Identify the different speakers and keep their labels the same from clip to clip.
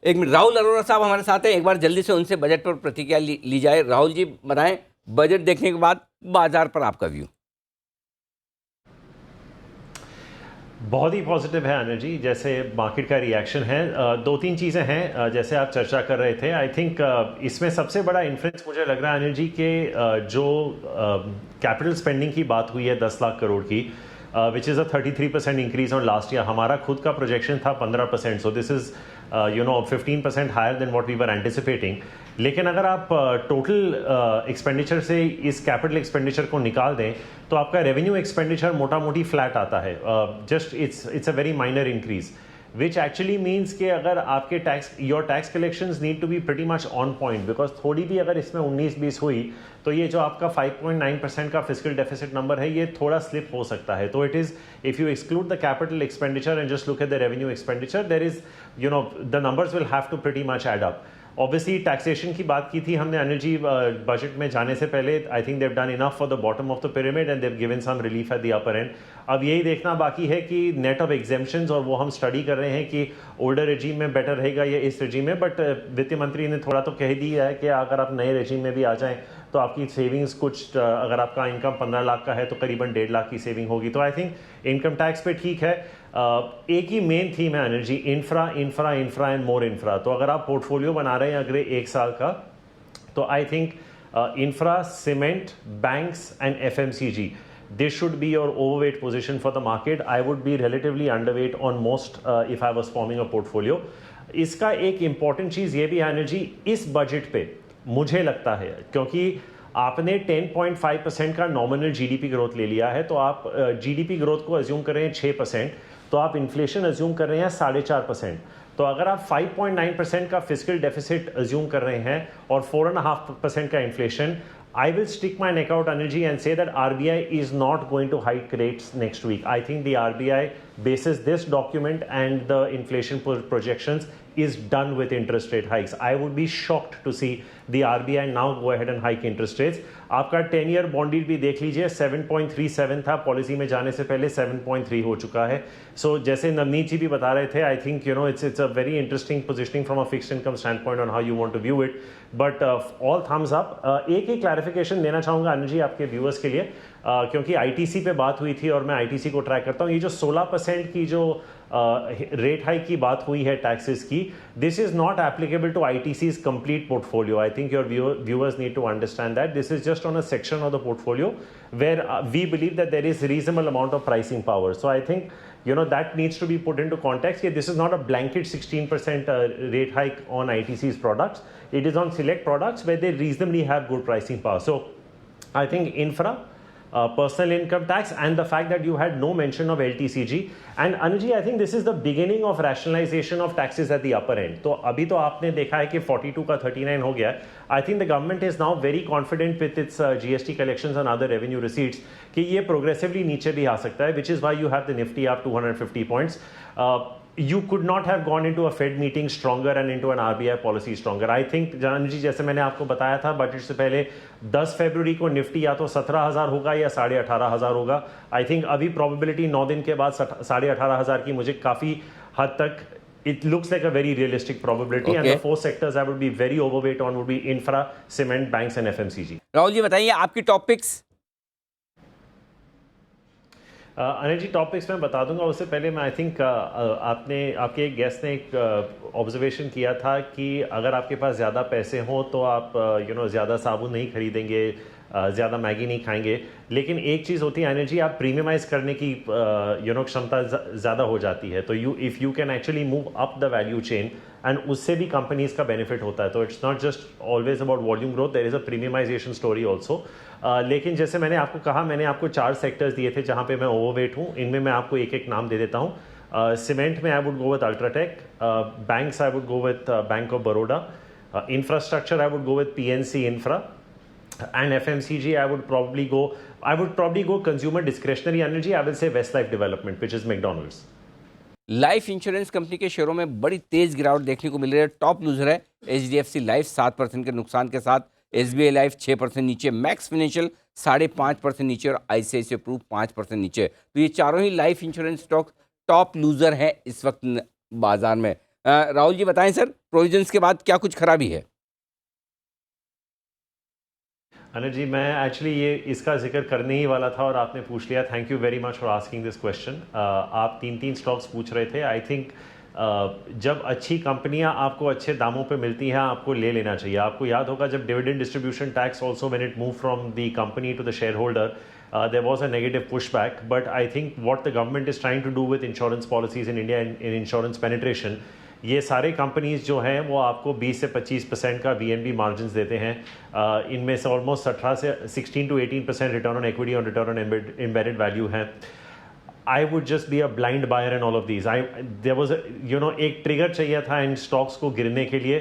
Speaker 1: एक मिनट, राहुल अरोड़ा साहब हमारे साथ हैं, एक बार जल्दी से उनसे बजट पर प्रतिक्रिया ली जाए। राहुल जी बताएं, बजट देखने के बाद बाजार पर आपका व्यू।
Speaker 2: बहुत ही पॉजिटिव है अनिल जी। जैसे मार्केट का रिएक्शन है, दो तीन चीज़ें हैं जैसे आप चर्चा कर रहे थे। आई थिंक इसमें सबसे बड़ा इन्फ्लुएंस मुझे लग रहा है अनिल जी के जो कैपिटल स्पेंडिंग की बात हुई है 10 लाख करोड़ की, which is a 33% increase on last year. हमारा खुद का प्रोजेक्शन था 15%, so this is 15% higher than what we were anticipating. लेकिन अगर आप टोटल एक्सपेंडिचर से इस कैपिटल एक्सपेंडिचर को निकाल दें तो आपका रेवेन्यू एक्सपेंडिचर मोटा मोटी फ्लैट आता है। Just it's a very minor increase, which actually means कि अगर आपके your tax collections need to be pretty much on point, because थोड़ी भी अगर इसमें 19-20 हुई तो ये जो आपका 5.9% का फिजिकल डेफिसिट नंबर है ये थोड़ा स्लिप हो सकता है। तो it is, if you exclude the capital expenditure and just look at the revenue expenditure, there is the numbers will have to pretty much add up. Obviously taxation की बात की थी हमने अनिल जी बजट में जाने से पहले। I think they've done enough for the bottom of the pyramid and they've given some relief at the upper end. अब यही देखना बाकी है कि नेट ऑफ एग्जेम्पशंस, और वो हम स्टडी कर रहे हैं कि ओल्डर रेजीम में बेटर रहेगा या इस रेजीम में। बट वित्त मंत्री ने थोड़ा तो कह दिया है कि अगर आप नए रेजीम में भी आ जाएं तो आपकी सेविंग्स कुछ, अगर आपका इनकम 15 लाख का है तो करीबन 1.5 लाख की सेविंग होगी। तो आई थिंक इनकम टैक्स पे ठीक है। एक ही मेन थीम है energy, infra infra infra and more infra. तो अगर आप पोर्टफोलियो बना रहे हैं अगले 1 साल का, तो I think infra, cement, banks and FMCG, this should be your overweight position for the market. I would be relatively underweight on most if I was forming a portfolio. इसका एक इंपॉर्टेंट चीज ये भी है एनर्जी, इस budget पे मुझे लगता है, क्योंकि आपने 10.5% का नॉमिनल जीडीपी ग्रोथ ले लिया है, तो आप जीडीपी ग्रोथ को अज्यूम कर रहे हैं 6%, तो आप इन्फ्लेशन अज्यूम कर रहे हैं 4.5%। तो अगर आप 5.9% का फिजिकल डेफिसिट अज्यूम कर रहे हैं और 4.5% का inflation, I will stick my neck out, Anilji, and say that RBI is not going to hike rates next week. I think the RBI, basis this document and the inflation projections, is done with interest rate hikes. I would be shocked to see the RBI now go ahead and hike interest rates. आपका 10-year bond yield भी देख लीजिए, 7.37 था, policy में जाने से पहले 7.3 हो चुका है। सो जैसे नवनीत जी भी बता रहे थे, I think it's a very interesting positioning from a fixed income stand point on how you want to view it. But all thumbs up. एक ही क्लैरिफिकेशन देना चाहूँगा अनिल जी आपके व्यूअर्स के लिए, क्योंकि आईटीसी पे बात हुई थी और मैं आईटीसी को ट्रैक करता हूँ। ये जो 16% की जो रेट हाइक की बात हुई है टैक्सेस की, this is not applicable to ITCs complete portfolio. I think your viewers need to understand that this is just on a section of the portfolio where we believe that there is reasonable amount of pricing power. So I think that needs to be put into context. This is not a blanket 16% rate hike on ITC's products. It is on select products where they reasonably have good pricing power. So I think infra, personal income tax, and the fact that you had no mention of LTCG. And Anuji, I think this is the beginning of rationalization of taxes at the upper end. तो अभी तो आपने देखा है कि 42 का 39 हो गया है। I think the government is now very confident with its GST collections and other revenue receipts कि ये progressively नीचे भी आ सकता है, which is why you have the Nifty up 250 points. You could not have gone into a Fed meeting stronger and into an RBI policy stronger. I think जानन जी, जैसे मैंने आपको बताया था बजट से पहले, 10 फरवरी को निफ्टी या तो 17,000 होगा या 18,500 होगा। आई थिंक अभी प्रोबेबिलिटी 9 दिन के बाद 18,500 की मुझे काफ़ी हद तक it looks like a very realistic probability. Okay. And the 4 sectors I would be very overweight on would be infra, cement, banks and FMCG.
Speaker 1: Rahul ji बताइए आपकी टॉपिक्स।
Speaker 2: अनिल जी, टॉपिक्स मैं बता दूंगा, उससे पहले मैं आई थिंक आपके एक गेस्ट ने एक ऑब्जर्वेशन किया था कि अगर आपके पास ज़्यादा पैसे हों तो आप ज़्यादा साबुन नहीं खरीदेंगे, ज़्यादा मैगी नहीं खाएंगे। लेकिन एक चीज़ होती है अनिल जी, आप प्रीमियमाइज करने की क्षमता ज़्यादा हो जाती है। तो if you can actually move up the value chain, and उससे भी कंपनीज का बेनिफिट होता है। तो it's not just always about volume growth, there is a premiumisation story also. लेकिन जैसे मैंने आपको कहा, मैंने आपको 4 सेक्टर्स दिए थे जहाँ पे मैं ओवरवेट हूँ। इनमें मैं आपको एक एक नाम दे देता हूँ। सीमेंट में I would go with UltraTech, banks I would go with bank of Baroda, infrastructure I would go with PNC infra, and FMCG I would probably go consumer discretionary energy. I will say Westlife Development, which is McDonald's.
Speaker 1: Life insurance company के शेयरों में बड़ी तेज गिरावट देखने को मिल रही है। Top loser है HDFC लाइफ 7% के नुकसान के साथ, SBI लाइफ 6% नीचे, मैक्स फाइनेंशियल 5.5% नीचे और ICICI प्रूफ 5% नीचे। तो ये चारों ही life insurance stock top loser है इस वक्त बाजार में। राहुल जी बताएं सर, प्रोविजंस के बाद क्या कुछ खराबी है?
Speaker 2: अनिल जी, मैं एक्चुअली ये इसका जिक्र करने ही वाला था और आपने पूछ लिया। Thank you very much for asking this question. आप तीन तीन स्टॉक्स पूछ रहे थे। आई थिंक जब अच्छी कंपनियां आपको अच्छे दामों पे मिलती हैं आपको ले लेना चाहिए। आपको याद होगा जब dividend distribution tax also when it move from the company to the shareholder, there was a negative pushback, but I think what the government is trying to do with insurance policies in India, in insurance penetration, ये सारे companies जो हैं वो आपको 20 से 25% का VNB margin देते हैं। इनमें से ऑलमोस्ट 18 से 16 to 18% रिटर्न ऑन इक्विटी और रिटर्न ऑन एम्बेडेड वैल्यू है। I would just be a blind buyer in all of these. There was एक ट्रिगर चाहिए था इन स्टॉक्स को गिरने के लिए।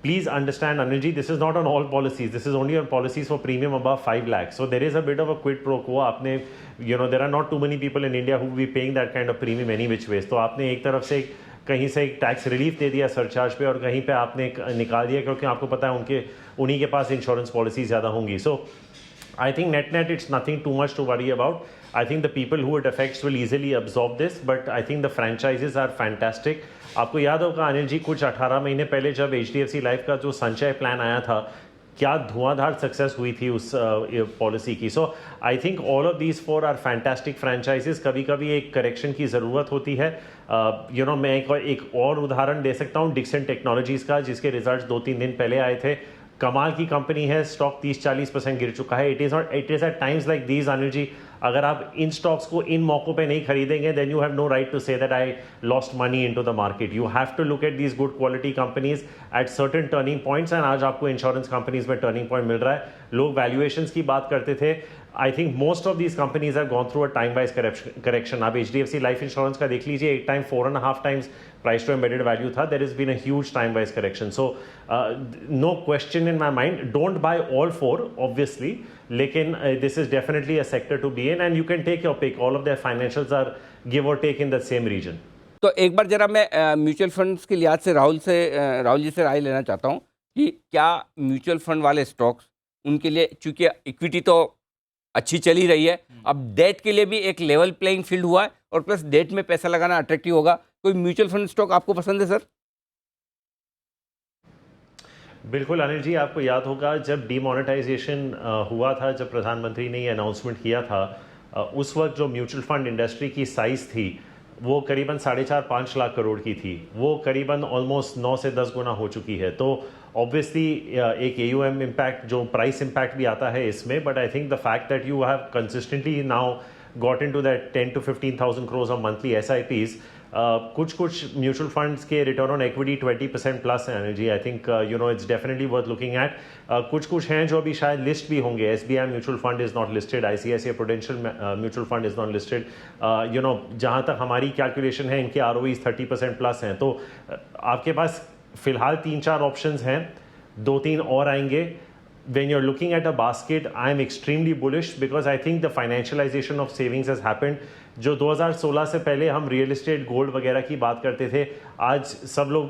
Speaker 2: Please understand, Anil ji, this is not on all policies. This is only on policies for premium above 5 lakhs. So there is a bit of a quid pro quo. आपने, there are not too many people in India who will be paying that kind of premium any which ways. तो आपने एक तरफ से कहीं से एक tax relief दे दिया सरचार्ज पे और कहीं पे आपने निकाल दिया क्योंकि आपको पता है उन्हीं के पास इंश्योरेंस पॉलिसी ज़्यादा होंगी। So I think net it's nothing too much to worry about. I think the people who it affects will easily absorb this, but I think the franchises are fantastic. आपको याद होगा अनिल जी, कुछ 18 महीने पहले जब HDFC life का जो संचय प्लान आया था, क्या धुआंधार सक्सेस हुई थी उस पॉलिसी की। So I think all of these four are fantastic franchises. कभी कभी एक करेक्शन की ज़रूरत होती है। मैं एक और उदाहरण दे सकता हूँ डिक्सन टेक्नोलॉजीज़ का, जिसके रिजल्ट्स 2-3 दिन पहले आए थे। कमाल की कंपनी है, स्टॉक 30-40% गिर चुका है। It is at times like these Anil ji, अगर आप इन स्टॉक्स को इन मौकों पे नहीं खरीदेंगे then you have no right to say that I lost money into the market. You have to look at these good quality companies at certain turning points, and आज आपको insurance companies में turning point मिल रहा है। लोग valuations की बात करते थे। I think most of these companies have gone through a time wise correction. आप HDFC लाइफ इंश्योरेंस का देख लीजिए, एक time 4.5 times price to embedded value था। There is been a huge time wise correction. So no question in my mind, don't buy all four obviously, लेकिन this is definitely a sector to be in and you can take your pick. All of their financials are give or take in the same reason.
Speaker 1: तो एक बार जरा मैं mutual funds के लिहाज से राहुल जी से राय लेना चाहता हूँ कि क्या म्यूचुअल फंड वाले स्टॉक्स, उनके लिए चूंकि इक्विटी तो अच्छी चली रही है, अब डेट के लिए भी एक लेवल प्लेइंग फील्ड हुआ है और प्लस डेट में पैसा लगाना अट्रैक्टिव होगा। कोई म्यूचुअल फंड स्टॉक आपको पसंद है सर?
Speaker 2: बिल्कुल अनिल जी, आपको याद होगा जब डीमोनेटाइजेशन हुआ था, जब प्रधानमंत्री ने ये अनाउंसमेंट किया था, उस वक्त जो म्यूचुअल फंड इंडस्ट्री की साइज़ थी वो करीबन 4.5-5 लाख करोड़ की थी। वो करीबन ऑलमोस्ट 9 से 10 गुना हो चुकी है। तो ऑब्वियसली एक AUM इम्पैक्ट, जो प्राइस इम्पैक्ट भी आता है इसमें, but I think the fact that you have consistently now got into that 10 to 15,000 crores of monthly SIPs. कुछ म्यूचुअल फंड्स के रिटर्न ऑन इक्विटी 20% प्लस है energy. I think it's definitely worth looking at. कुछ हैं जो अभी शायद list भी होंगे। SBI mutual fund is not listed, ICICI prudential mutual fund is not listed. जहाँ तक हमारी कैलकुलेशन है इनके ROEs 30% प्लस हैं। तो आपके पास फिलहाल 3-4 ऑप्शंस हैं, 2-3 और आएंगे। When you're looking at a basket, I am extremely bullish because I think the financialization of savings has happened. जो 2016 से पहले हम रियल एस्टेट, गोल्ड वगैरह की बात करते थे, आज सब लोग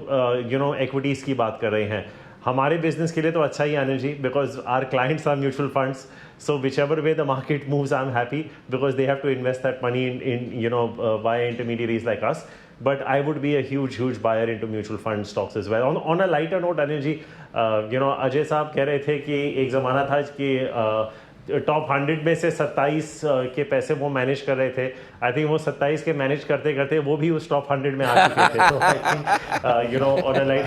Speaker 2: इक्विटीज़ की बात कर रहे हैं। हमारे बिजनेस के लिए तो अच्छा ही Anil ji, because our clients are mutual funds, so whichever way the market moves, I'm happy because they have to invest that money in via intermediaries like us. But I would be a huge buyer into mutual fund stocks as well. On a lighter note, Anil ji, Ajay साहब कह रहे थे कि एक ज़माना था कि top 100 में से 27 के पैसे वो मैनेज कर रहे थे। आई थिंक वो 27 के मैनेज करते करते वो भी उस टॉप 100 में आ चुके थे। तो I think on a light